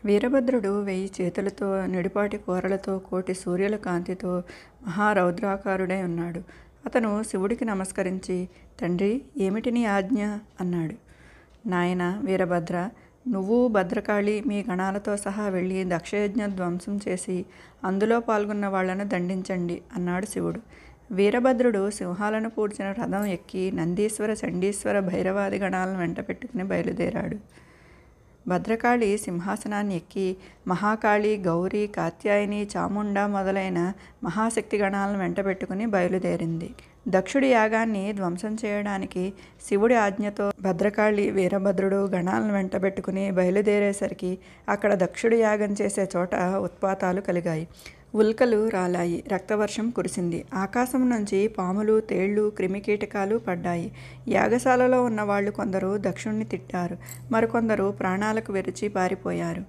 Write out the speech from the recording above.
వీరభద్రుడు 1000 చేతులతో, నిడిపాటి కూరలతో, కోటి సూర్యుల కాంతితో మహారౌద్రాకారుడై ఉన్నాడు. అతను శివుడికి నమస్కరించి, తండ్రి, ఏమిటి నీ ఆజ్ఞ అన్నాడు. నాయనా వీరభద్ర, నువ్వు భద్రకాళి మీ గణాలతో సహా వెళ్ళి దక్షయజ్ఞ ధ్వంసం చేసి అందులో పాల్గొన్న వాళ్లను దండించండి అన్నాడు శివుడు. వీరభద్రుడు సింహాలను పూడ్చిన రథం ఎక్కి నందీశ్వర, చండీశ్వర, భైరవాది గణాలను వెంట పెట్టుకుని బయలుదేరాడు. భద్రకాళి సింహాసనాన్ని ఎక్కి మహాకాళి, గౌరీ, కాత్యాయని, చాముండ మొదలైన మహాశక్తి గణాలను వెంటబెట్టుకుని బయలుదేరింది. దక్షుడి యాగాన్ని ధ్వంసం చేయడానికి శివుడి ఆజ్ఞతో భద్రకాళి, వీరభద్రుడు గణాలను వెంటబెట్టుకుని బయలుదేరేసరికి అక్కడ దక్షుడి యాగం చేసే చోట ఉత్పాతాలు కలిగాయి. ఉల్కలు రాలాయి. రక్తవర్షం కురిసింది. ఆకాశం నుంచి పాములు, తేళ్లు, క్రిమికీటకాలు పడ్డాయి. యాగశాలలో ఉన్నవాళ్లు కొందరు దక్షుణ్ణి తిట్టారు. మరికొందరు ప్రాణాలకు వెరచి పారిపోయారు.